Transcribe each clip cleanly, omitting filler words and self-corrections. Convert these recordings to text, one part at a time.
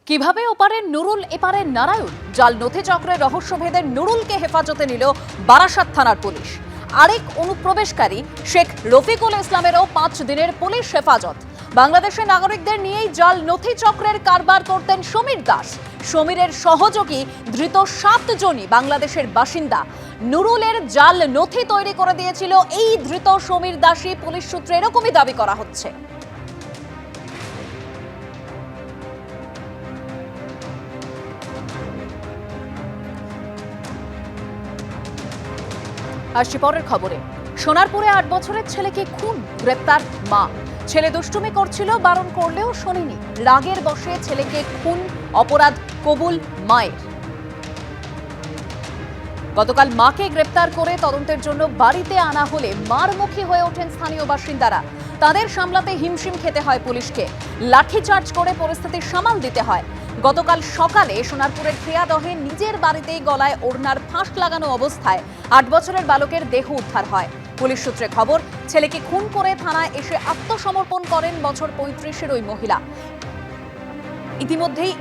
কিভাবে ওপারে নুরুল এপারে নারায়ণ, জাল নথি চক্রের রহস্যভেদে নুরুলকে হেফাজতে নিল বারাসাত থানার পুলিশ। আরেক অনুপ্রবেশকারী শেখ রফিকুল ইসলামেরও 5 দিনের পুলিশ হেফাজত। বাংলাদেশের নাগরিকদের নিয়েই জাল নথি চক্রের কারবার করতেন সমীর দাস। সমীরের সহযোগী ধৃত 7 জনই বাংলাদেশের বাসিন্দা। নুরুলের জাল নথি তৈরি করে দিয়েছিল এই ধৃত সমীর দাসই, পুলিশ সূত্রে এরকমই দাবি করা হচ্ছে। আসছি পরের খবরে। সোনারপুরে 8 বছরের ছেলেকে খুন, গ্রেপ্তার মা। ছেলে দুষ্টুমি করছিল, বারণ করলেও শোনেনি। রাগের বশে ছেলেকে খুন, অপরাধ কবুল মায়ের। গতকাল মাকে গ্রেপ্তার করে তদন্তের জন্য বাড়িতে আনা হলে মারমুখী হয়ে ওঠেন স্থানীয় বাসিন্দারা। তাদের সামলাতে হিমশিম খেতে হয় পুলিশকে। লাঠিচার্জ করে পরিস্থিতি সামাল দিতে হয়। গতকাল সকালে সোনারপুরের খেয়াদহে নিজের বাড়িতেই গলায় ওড়নার ফাঁস লাগানো অবস্থায় 8 বছরের বালকের দেহ উদ্ধার হয়। পুলিশ সূত্রে খবর, ছেলেকে খুন করে থানায় এসে আত্মসমর্পণ করেন বছর 35-এর ওই মহিলা। ইতিমধ্যেই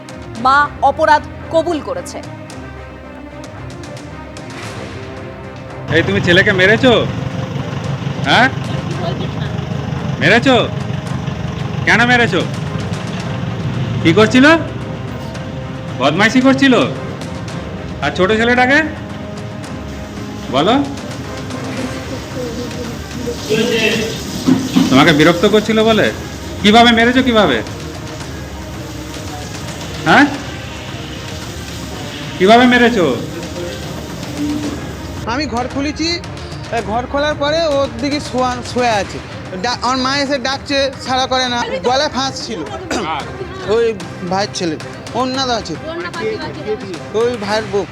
মা অপরাধ কবুল করেছে। এই তুমি ছেলেকে মেরেছো? হ্যাঁ, মেরেছো? কেন মেরেছো? কি করছিল? বদমাইশি করছিল? আর ছোট ছেলেটাকে বলো, তোমাকে বিরক্ত করছিল বলে? কিভাবে মেরেছো, কিভাবে? হ্যাঁ, কিভাবে মেরেছো? আমি ঘর খুলেছি, ঘর খোলার পরে ওর দিকে শুয়ে আছে। আমার মা এসে ডাকছে, সাড়া করে না। গলায় ফাঁস ছিল ওই ভাইয়ের ছেলে, অন্যাদ আছে ওই ভাইয়ের বউ।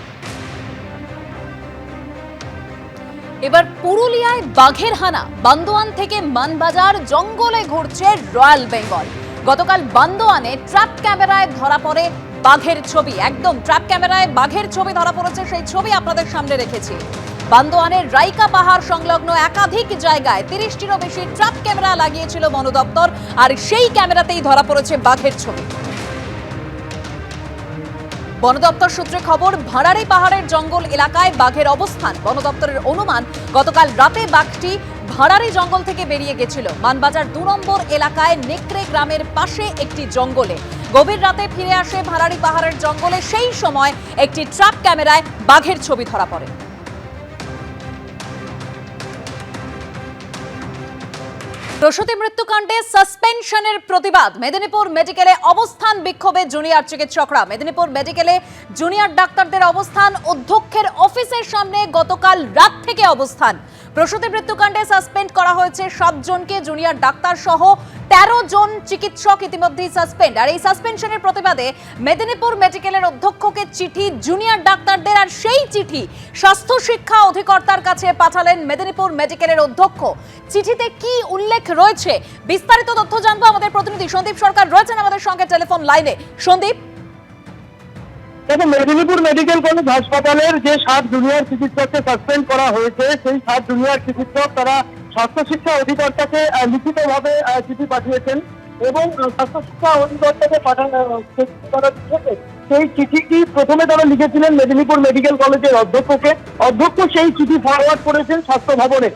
এবার পুরুলিয়ায় বাঘের হানা। বান্দোয়ান থেকে মানবাজার জঙ্গলে ঘুরছে রয়্যাল বেঙ্গল। গতকাল বান্দোয়ানে ট্র্যাপ ক্যামেরায় ধরা পড়ে বাঘের ছবি। একদম ট্র্যাপ ক্যামেরায় বাঘের ছবি ধরা পড়েছে, সেই ছবি আপনাদের সামনে রেখেছি। বান্দোয়ানের রাইকা পাহাড় সংলগ্ন একাধিক জায়গায় 30টিরও বেশি ট্র্যাপ ক্যামেরা লাগিয়েছিল বন দপ্তর, আর সেই ক্যামেরাতেই ধরা পড়েছে বাঘের ছবি। বন দপ্তর সূত্রে খবর, ভাড়ারি পাহাড়ের জঙ্গল এলাকায় বাঘের অবস্থান। বন দপ্তরের অনুমান, গতকাল রাতে বাঘটি ভাড়ারি জঙ্গল থেকে বেরিয়ে গেছিল মানবাজার 2 নম্বর এলাকায় নেকড়ে গ্রামের পাশে একটি জঙ্গলে। গভীর রাতে ফিরে আসে ভাড়ারি পাহাড়ের জঙ্গলে, সেই সময় একটি ট্র্যাপ ক্যামেরায় বাঘের ছবি ধরা পড়ে। প্রসূতি মৃত্যুকাণ্ডে সাসপেনশনের প্রতিবাদ। মেদিনীপুর মেডিকেলে অবস্থান বিক্ষোভে জুনিয়র চিকিৎসকরা। মেদিনীপুর মেডিকেলে জুনিয়র ডাক্তারদের অবস্থান। অধ্যক্ষের অফিসের সামনে গতকাল রাত থেকে অবস্থান। প্রসূতি মৃত্যুকাণ্ডে সাসপেন্ড করা হয়েছে 7 জনকে। জুনিয়র ডাক্তার সহ 13 জন চিকিৎসক ইতিমধ্যেই সাসপেন্ড। আর এই সাসপেনশনের প্রতিবাদে মেদিনীপুর মেডিকেলের অধ্যক্ষকে চিঠি জুনিয়র ডাক্তারদের, আর সেই চিঠি স্বাস্থ্য শিক্ষা অধিকর্তার কাছে পাঠালেন মেদিনীপুর মেডিকেলের অধ্যক্ষ। চিঠিতে কি উল্লেখ রয়েছে, বিস্তারিত তথ্য জানবো। আমাদের প্রতিনিধি সন্দীপ সরকার রয়েছেন আমাদের সঙ্গে টেলিফোন লাইনে। সন্দীপ, দেখো, মেদিনীপুর মেডিকেল কলেজ হাসপাতালের যে 7 জুনিয়র চিকিৎসককে সাসপেন্ড করা হয়েছে, সেই 7 জুনিয়র চিকিৎসক তারা স্বাস্থ্য শিক্ষা অধিকর্তাকে লিখিতভাবে চিঠি পাঠিয়েছেন এবং স্বাস্থ্য শিক্ষা অধিকর্তাকে সেই চিঠিটি প্রথমে তারা লিখেছিলেন মেদিনীপুর মেডিকেল কলেজের অধ্যক্ষকে। অধ্যক্ষ সেই চিঠি ফরওয়ার্ড করেছেন স্বাস্থ্য ভবনে।